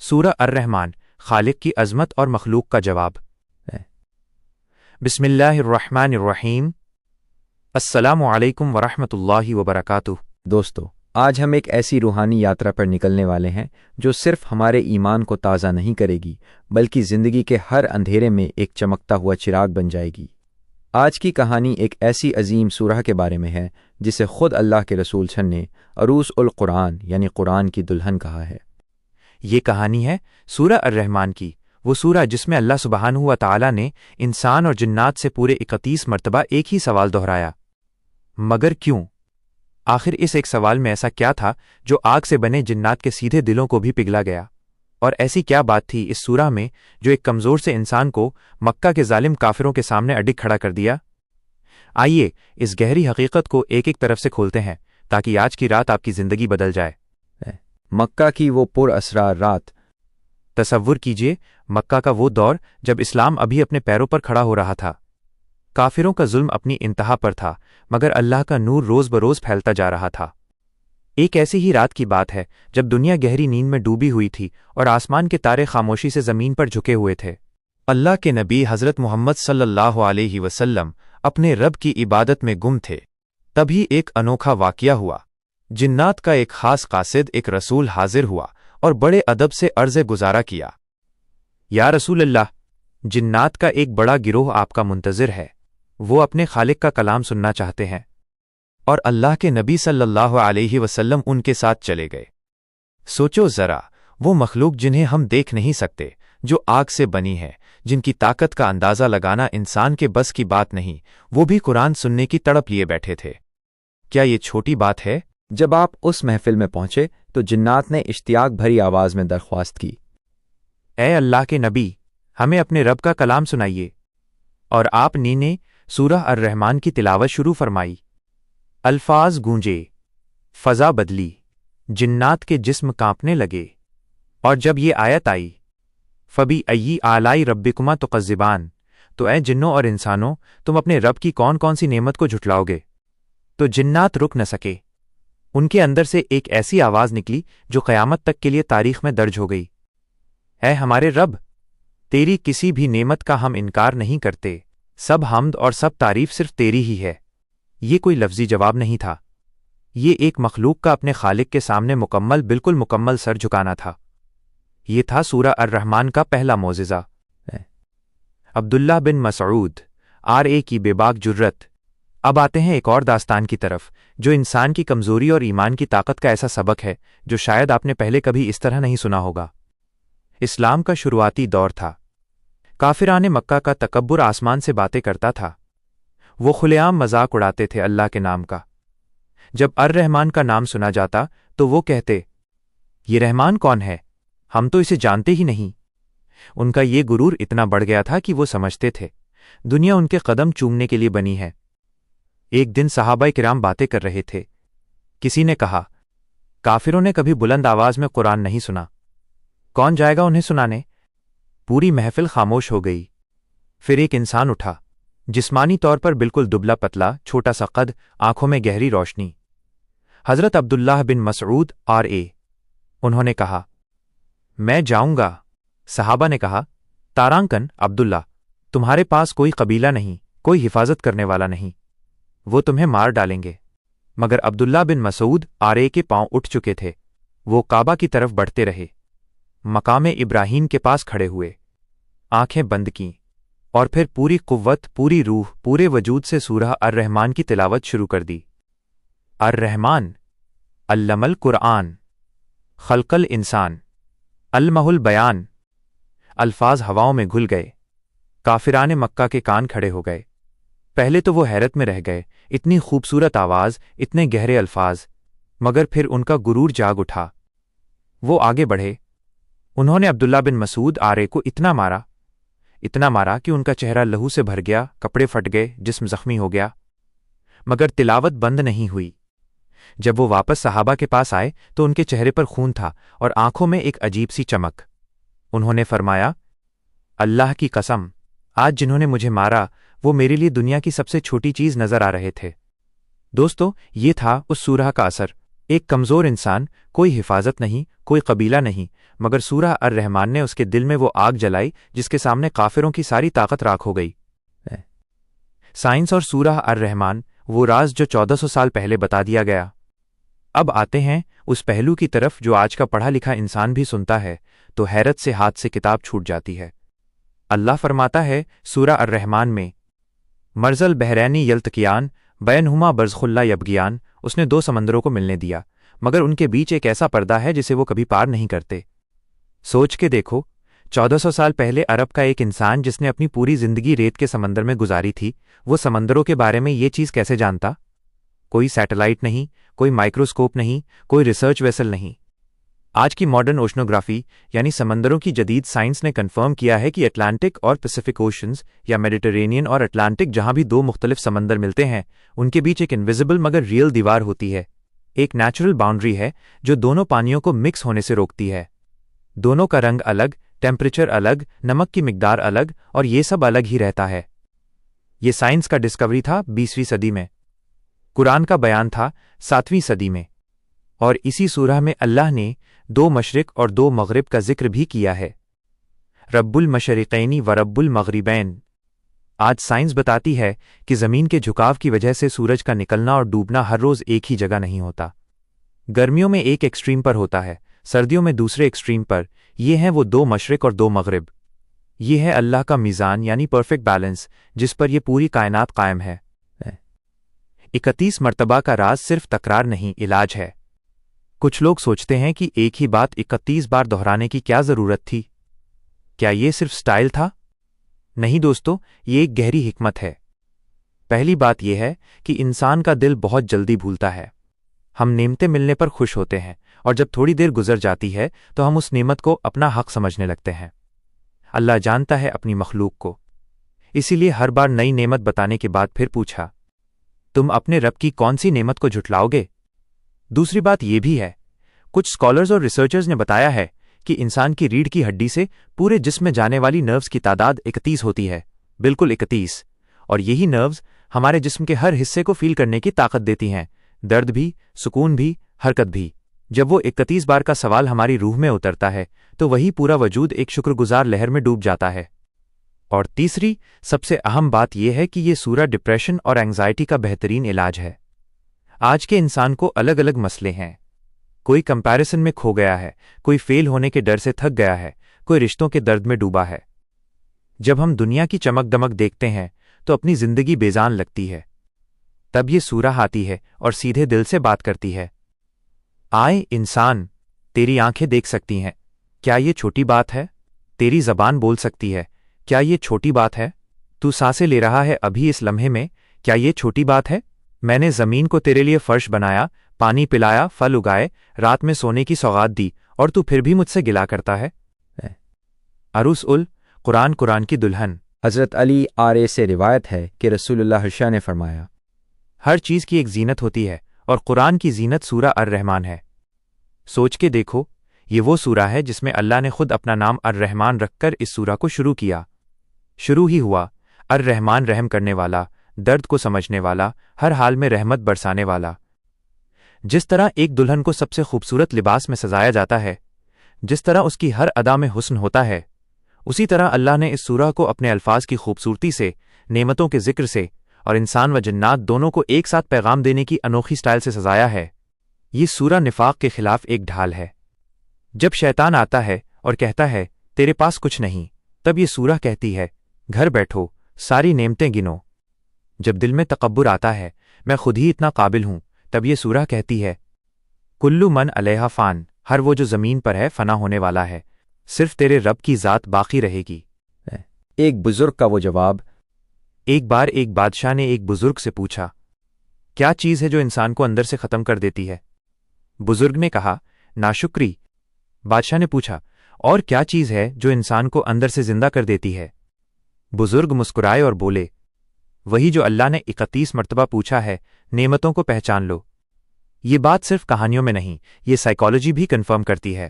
سورہ الرحمن، خالق کی عظمت اور مخلوق کا جواب۔ بسم اللہ الرحمن الرحیم۔ السلام علیکم ورحمۃ اللہ وبرکاتہ۔ دوستو، آج ہم ایک ایسی روحانی یاترا پر نکلنے والے ہیں جو صرف ہمارے ایمان کو تازہ نہیں کرے گی بلکہ زندگی کے ہر اندھیرے میں ایک چمکتا ہوا چراغ بن جائے گی۔ آج کی کہانی ایک ایسی عظیم سورہ کے بارے میں ہے جسے خود اللہ کے رسول ﷺ نے عروس القرآن یعنی قرآن کی دلہن کہا ہے۔ یہ کہانی ہے سورہ الرحمن کی، وہ سورہ جس میں اللہ سبحانہ و تعالی نے انسان اور جنات سے پورے 31 مرتبہ ایک ہی سوال دہرایا، مگر کیوں؟ آخر اس ایک سوال میں ایسا کیا تھا جو آگ سے بنے جنات کے سیدھے دلوں کو بھی پگھلا گیا؟ اور ایسی کیا بات تھی اس سورہ میں جو ایک کمزور سے انسان کو مکہ کے ظالم کافروں کے سامنے اڈگ کھڑا کر دیا؟ آئیے اس گہری حقیقت کو ایک ایک طرف سے کھولتے ہیں تاکہ آج کی رات آپ کی زندگی بدل جائے۔ مکہ کی وہ پر اسرار رات۔ تصور کیجئے مکہ کا وہ دور جب اسلام ابھی اپنے پیروں پر کھڑا ہو رہا تھا، کافروں کا ظلم اپنی انتہا پر تھا، مگر اللہ کا نور روز بروز پھیلتا جا رہا تھا۔ ایک ایسی ہی رات کی بات ہے جب دنیا گہری نیند میں ڈوبی ہوئی تھی اور آسمان کے تارے خاموشی سے زمین پر جھکے ہوئے تھے۔ اللہ کے نبی حضرت محمد صلی اللہ علیہ وسلم اپنے رب کی عبادت میں گم تھے۔ تبھی ایک انوکھا واقعہ ہوا۔ جنات کا ایک خاص قاصد، ایک رسول حاضر ہوا اور بڑے ادب سے عرض گزارا کیا، یا رسول اللہ، جنات کا ایک بڑا گروہ آپ کا منتظر ہے، وہ اپنے خالق کا کلام سننا چاہتے ہیں۔ اور اللہ کے نبی صلی اللہ علیہ وسلم ان کے ساتھ چلے گئے۔ سوچو ذرا، وہ مخلوق جنہیں ہم دیکھ نہیں سکتے، جو آگ سے بنی ہے، جن کی طاقت کا اندازہ لگانا انسان کے بس کی بات نہیں، وہ بھی قرآن سننے کی تڑپ لیے بیٹھے تھے۔ کیا یہ چھوٹی بات ہے؟ جب آپ اس محفل میں پہنچے تو جنات نے اشتیاق بھری آواز میں درخواست کی، اے اللہ کے نبی، ہمیں اپنے رب کا کلام سنائیے۔ اور آپ نے سورہ الرحمن کی تلاوت شروع فرمائی۔ الفاظ گونجے، فضا بدلی، جنات کے جسم کانپنے لگے، اور جب یہ آیت آئی، فَبِأَيِّ آلَاءِ رَبِّكُمَا تُكَذِّبَانِ، تو اے جنوں اور انسانوں، تم اپنے رب کی کون کون سی نعمت کو جھٹلاؤ گے؟ تو جنات رک نہ سکے۔ ان کے اندر سے ایک ایسی آواز نکلی جو قیامت تک کے لیے تاریخ میں درج ہو گئی، اے ہمارے رب، تیری کسی بھی نعمت کا ہم انکار نہیں کرتے، سب حمد اور سب تعریف صرف تیری ہی ہے۔ یہ کوئی لفظی جواب نہیں تھا، یہ ایک مخلوق کا اپنے خالق کے سامنے بالکل مکمل سر جھکانا تھا۔ یہ تھا سورہ الرحمن کا پہلا معجزہ۔ عبداللہ بن مسعود RA کی بے باک جرت۔ اب آتے ہیں ایک اور داستان کی طرف جو انسان کی کمزوری اور ایمان کی طاقت کا ایسا سبق ہے جو شاید آپ نے پہلے کبھی اس طرح نہیں سنا ہوگا۔ اسلام کا شروعاتی دور تھا۔ کافران مکہ کا تکبر آسمان سے باتیں کرتا تھا۔ وہ کھلے عام مذاق اڑاتے تھے اللہ کے نام کا۔ جب الرحمن کا نام سنا جاتا تو وہ کہتے، یہ رحمان کون ہے؟ ہم تو اسے جانتے ہی نہیں۔ ان کا یہ غرور اتنا بڑھ گیا تھا کہ وہ سمجھتے تھے دنیا ان کے قدم چومنے کے لیے بنی ہے۔ ایک دن صحابہ کرام باتیں کر رہے تھے۔ کسی نے کہا، کافروں نے کبھی بلند آواز میں قرآن نہیں سنا، کون جائے گا انہیں سنانے؟ پوری محفل خاموش ہو گئی۔ پھر ایک انسان اٹھا، جسمانی طور پر بالکل دبلا پتلا، چھوٹا سا قد، آنکھوں میں گہری روشنی۔ حضرت عبداللہ بن مسعود RA۔ انہوں نے کہا، میں جاؤں گا۔ صحابہ نے کہا، تارانکن عبداللہ، تمہارے پاس کوئی قبیلہ نہیں، کوئی حفاظت کرنے والا نہیں، وہ تمہیں مار ڈالیں گے۔ مگر عبداللہ بن مسعود RA کے پاؤں اٹھ چکے تھے۔ وہ کعبہ کی طرف بڑھتے رہے، مقام ابراہیم کے پاس کھڑے ہوئے، آنکھیں بند کیں، اور پھر پوری قوت، پوری روح، پورے وجود سے سورہ الرحمن کی تلاوت شروع کر دی۔ الرحمن علم القرآن، خلق الانسان، علمہ البیان۔ الفاظ ہواؤں میں گھل گئے۔ کافران مکہ کے کان کھڑے ہو گئے۔ پہلے تو وہ حیرت میں رہ گئے، اتنی خوبصورت آواز، اتنے گہرے الفاظ، مگر پھر ان کا غرور جاگ اٹھا۔ وہ آگے بڑھے۔ انہوں نے عبداللہ بن مسعود RA کو اتنا مارا کہ ان کا چہرہ لہو سے بھر گیا، کپڑے پھٹ گئے، جسم زخمی ہو گیا، مگر تلاوت بند نہیں ہوئی۔ جب وہ واپس صحابہ کے پاس آئے تو ان کے چہرے پر خون تھا اور آنکھوں میں ایک عجیب سی چمک۔ انہوں نے فرمایا، اللہ کی قسم، آج جنہوں نے مجھے مارا وہ میرے لیے دنیا کی سب سے چھوٹی چیز نظر آ رہے تھے۔ دوستو، یہ تھا اس سورہ کا اثر۔ ایک کمزور انسان، کوئی حفاظت نہیں، کوئی قبیلہ نہیں، مگر سورہ الرحمان نے اس کے دل میں وہ آگ جلائی جس کے سامنے کافروں کی ساری طاقت راکھ ہو گئی۔ سائنس اور سورہ الرحمان، وہ راز جو 1400 سال پہلے بتا دیا گیا۔ اب آتے ہیں اس پہلو کی طرف جو آج کا پڑھا لکھا انسان بھی سنتا ہے تو حیرت سے ہاتھ سے کتاب چھوٹ جاتی ہے۔ اللہ فرماتا ہے سورہ الرحمان میں، مرز البحرینی یلتقیان بینہما برزخ لا یبغیان، اس نے دو سمندروں کو ملنے دیا مگر ان کے بیچ ایک ایسا پردہ ہے جسے وہ کبھی پار نہیں کرتے۔ سوچ کے دیکھو، 1400 سال پہلے عرب کا ایک انسان جس نے اپنی پوری زندگی ریت کے سمندر میں گزاری تھی، وہ سمندروں کے بارے میں یہ چیز کیسے جانتا؟ کوئی سیٹلائٹ نہیں، کوئی مائکروسکوپ نہیں، کوئی ریسرچ ویسل نہیں۔ آج کی ماڈرن اوشنوگرافی یعنی سمندروں کی جدید سائنس نے کنفرم کیا ہے کہ اٹلانٹک اور پیسیفک اوشنز یا میڈیٹرینین اور اٹلانٹک جہاں بھی دو مختلف سمندر ملتے ہیں ان کے بیچ ایک انویزیبل مگر ریئل دیوار ہوتی ہے، ایک نیچرل باؤنڈری ہے جو دونوں پانیوں کو مکس ہونے سے روکتی ہے۔ دونوں کا رنگ الگ، ٹیمپریچر الگ، نمک کی مقدار الگ اور یہ سب الگ ہی رہتا ہے۔ یہ سائنس کا ڈسکوری تھا 20ویں صدی میں، قرآن کا بیان تھا 7ویں صدی میں، اور اسی سورہ میں اللہ نے دو مشرق اور دو مغرب کا ذکر بھی کیا ہے، رب المشرقین و رب المغربین۔ آج سائنس بتاتی ہے کہ زمین کے جھکاو کی وجہ سے سورج کا نکلنا اور ڈوبنا ہر روز ایک ہی جگہ نہیں ہوتا، گرمیوں میں ایک ایکسٹریم پر ہوتا ہے، سردیوں میں دوسرے ایکسٹریم پر۔ یہ ہیں وہ دو مشرق اور دو مغرب، یہ ہے اللہ کا میزان یعنی پرفیکٹ بیلنس جس پر یہ پوری کائنات قائم ہے۔ 31 مرتبہ کا راز صرف تکرار نہیں، علاج ہے۔ کچھ لوگ سوچتے ہیں کہ ایک ہی بات 31 بار دہرانے کی کیا ضرورت تھی؟ کیا یہ صرف سٹائل تھا؟ نہیں دوستو، یہ ایک گہری حکمت ہے۔ پہلی بات یہ ہے کہ انسان کا دل بہت جلدی بھولتا ہے۔ ہم نعمتیں ملنے پر خوش ہوتے ہیں اور جب تھوڑی دیر گزر جاتی ہے تو ہم اس نعمت کو اپنا حق سمجھنے لگتے ہیں۔ اللہ جانتا ہے اپنی مخلوق کو، اسی لیے ہر بار نئی نعمت بتانے کے بعد پھر پوچھا، تم اپنے رب کی کون سی نعمت کو جھٹلاؤ گے؟ دوسری بات یہ بھی ہے، کچھ اسکالرز اور ریسرچرز نے بتایا ہے کہ انسان کی ریڑھ کی ہڈی سے پورے جسم میں جانے والی نروز کی تعداد 31 ہوتی ہے، بالکل 31، اور یہی نروز ہمارے جسم کے ہر حصے کو فیل کرنے کی طاقت دیتی ہیں، درد بھی، سکون بھی، حرکت بھی۔ جب وہ 31 بار کا سوال ہماری روح میں اترتا ہے تو وہی پورا وجود ایک شکر گزار لہر میں ڈوب جاتا ہے۔ اور تیسری سب سے اہم بات یہ ہے کہ یہ سورہ ڈپریشن اور اینگزائٹی کا بہترین علاج ہے۔ آج کے انسان کو الگ الگ مسئلے ہیں، کوئی کمپیریسن میں کھو گیا ہے، کوئی فیل ہونے کے ڈر سے تھک گیا ہے، کوئی رشتوں کے درد میں ڈوبا ہے۔ جب ہم دنیا کی چمک دمک دیکھتے ہیں تو اپنی زندگی بیزان لگتی ہے، تب یہ سورہ آتی ہے اور سیدھے دل سے بات کرتی ہے۔ آئے انسان، تیری آنکھیں دیکھ سکتی ہیں، کیا یہ چھوٹی بات ہے؟ تیری زبان بول سکتی ہے، کیا یہ چھوٹی بات ہے؟ تو سانسیں لے رہا ہے ابھی اس لمحے میں، کیا یہ چھوٹی بات ہے؟ میں نے زمین کو تیرے لیے فرش بنایا، پانی پلایا، پھل اگائے، رات میں سونے کی سوغات دی، اور تو پھر بھی مجھ سے گلا کرتا ہے۔ عروس قرآن کی دلہن۔ حضرت علی آرے سے روایت ہے کہ رسول اللہ ہرشا نے فرمایا، ہر چیز کی ایک زینت ہوتی ہے اور قرآن کی زینت سورہ الرحمان ہے۔ سوچ کے دیکھو، یہ وہ سورہ ہے جس میں اللہ نے خود اپنا نام الرحمان رکھ کر اس سورہ کو شروع کیا۔ شروع ہی ہوا، الرحمان رحم کرنے والا، درد کو سمجھنے والا، ہر حال میں رحمت برسانے والا۔ جس طرح ایک دلہن کو سب سے خوبصورت لباس میں سجایا جاتا ہے، جس طرح اس کی ہر ادا میں حسن ہوتا ہے، اسی طرح اللہ نے اس سورہ کو اپنے الفاظ کی خوبصورتی سے، نعمتوں کے ذکر سے اور انسان و جنات دونوں کو ایک ساتھ پیغام دینے کی انوکھی سٹائل سے سجایا ہے۔ یہ سورہ نفاق کے خلاف ایک ڈھال ہے۔ جب شیطان آتا ہے اور کہتا ہے تیرے پاس کچھ نہیں، تب یہ سورہ کہتی ہے گھر بیٹھو، ساری نعمتیں گنو۔ جب دل میں تکبر آتا ہے میں خود ہی اتنا قابل ہوں، تب یہ سورہ کہتی ہے کلو من علیہا فان، ہر وہ جو زمین پر ہے فنا ہونے والا ہے، صرف تیرے رب کی ذات باقی رہے گی۔ ایک بزرگ کا وہ جواب۔ ایک بار ایک بادشاہ نے ایک بزرگ سے پوچھا، کیا چیز ہے جو انسان کو اندر سے ختم کر دیتی ہے؟ بزرگ نے کہا، ناشکری۔ بادشاہ نے پوچھا، اور کیا چیز ہے جو انسان کو اندر سے زندہ کر دیتی ہے؟ بزرگ مسکرائے اور بولے، وہی جو اللہ نے 31 مرتبہ پوچھا ہے، نعمتوں کو پہچان لو۔ یہ بات صرف کہانیوں میں نہیں، یہ سائیکالوجی بھی کنفرم کرتی ہے۔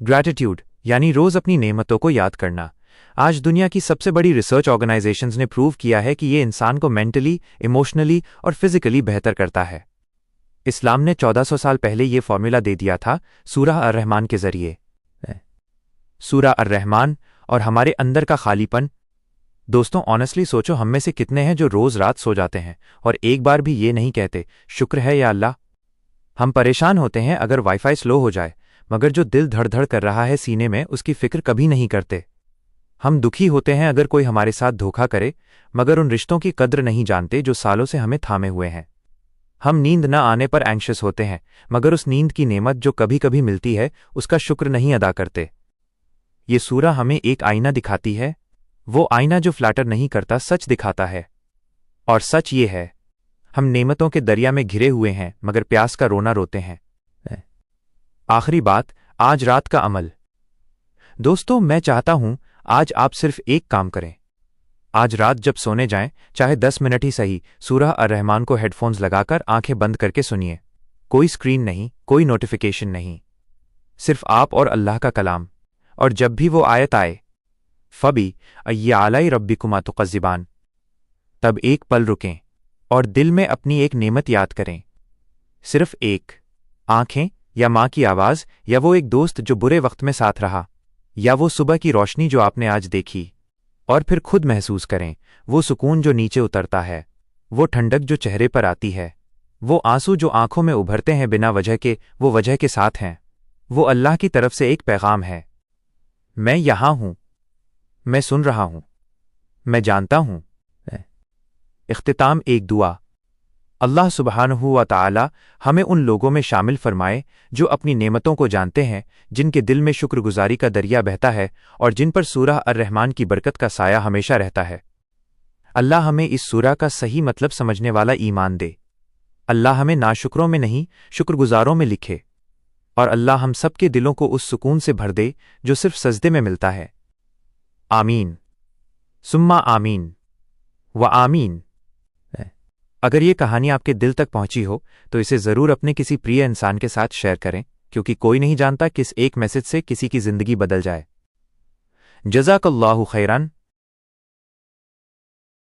گریٹیٹیوڈ یعنی روز اپنی نعمتوں کو یاد کرنا۔ آج دنیا کی سب سے بڑی ریسرچ آرگنائزیشنز نے پروو کیا ہے کہ یہ انسان کو مینٹلی، ایموشنلی اور فزیکلی بہتر کرتا ہے۔ اسلام نے 1400 سال پہلے یہ فارمولا دے دیا تھا سورہ الرحمان کے ذریعے۔ سورہ الرحمن اور ہمارے اندر کا خالی پن۔ دوستوں، آنیسٹلی سوچو، ہم میں سے کتنے ہیں جو روز رات سو جاتے ہیں اور ایک بار بھی یہ نہیں کہتے شکر ہے یا اللہ؟ ہم پریشان ہوتے ہیں اگر وائی فائی سلو ہو جائے، مگر جو دل دھڑ دھڑ کر رہا ہے سینے میں اس کی فکر کبھی نہیں کرتے۔ ہم دکھی ہوتے ہیں اگر کوئی ہمارے ساتھ دھوکا کرے، مگر ان رشتوں کی قدر نہیں جانتے جو سالوں سے ہمیں تھامے ہوئے ہیں۔ ہم نیند نہ آنے پر اینکشس ہوتے ہیں، مگر اس نیند کی نعمت جو کبھی کبھی ملتی ہے اس کا شکر نہیں ادا کرتے۔ یہ سورہ ہمیں ایک آئینہ دکھاتی ہے، وہ آئینہ جو فلیٹر نہیں کرتا، سچ دکھاتا ہے۔ اور سچ یہ ہے، ہم نعمتوں کے دریا میں گھرے ہوئے ہیں مگر پیاس کا رونا روتے ہیں۔ آخری بات، آج رات کا عمل۔ دوستو، میں چاہتا ہوں آج آپ صرف ایک کام کریں۔ آج رات جب سونے جائیں، چاہے 10 منٹ ہی صحیح، سورہ الرحمن کو ہیڈ فونز لگا کر آنکھیں بند کر کے سنیے۔ کوئی سکرین نہیں، کوئی نوٹیفیکیشن نہیں، صرف آپ اور اللہ کا کلام۔ اور جب بھی وہ آیت آئے فبی ای آلائی ربکما تکذبان، تب ایک پل رکیں اور دل میں اپنی ایک نعمت یاد کریں، صرف ایک، آنکھیں یا ماں کی آواز، یا وہ ایک دوست جو برے وقت میں ساتھ رہا، یا وہ صبح کی روشنی جو آپ نے آج دیکھی۔ اور پھر خود محسوس کریں وہ سکون جو نیچے اترتا ہے، وہ ٹھنڈک جو چہرے پر آتی ہے، وہ آنسو جو آنکھوں میں ابھرتے ہیں بنا وجہ کے، وہ وجہ کے ساتھ ہیں، وہ اللہ کی طرف سے ایک پیغام ہے۔ میں یہاں ہوں، میں سن رہا ہوں، میں جانتا ہوں۔ اختتام ایک دعا۔ اللہ سبحانہ و تعالی ہمیں ان لوگوں میں شامل فرمائے جو اپنی نعمتوں کو جانتے ہیں، جن کے دل میں شکر گزاری کا دریا بہتا ہے اور جن پر سورہ الرحمن کی برکت کا سایہ ہمیشہ رہتا ہے۔ اللہ ہمیں اس سورہ کا صحیح مطلب سمجھنے والا ایمان دے۔ اللہ ہمیں ناشکروں میں نہیں، شکر گزاروں میں لکھے، اور اللہ ہم سب کے دلوں کو اس سکون سے بھر دے جو صرف سجدے میں ملتا ہے۔ آمین ثم آمین و آمین۔ اگر یہ کہانی آپ کے دل تک پہنچی ہو تو اسے ضرور اپنے کسی پریہ انسان کے ساتھ شیئر کریں، کیونکہ کوئی نہیں جانتا کس ایک میسج سے کسی کی زندگی بدل جائے۔ جزاک اللہ خیرن۔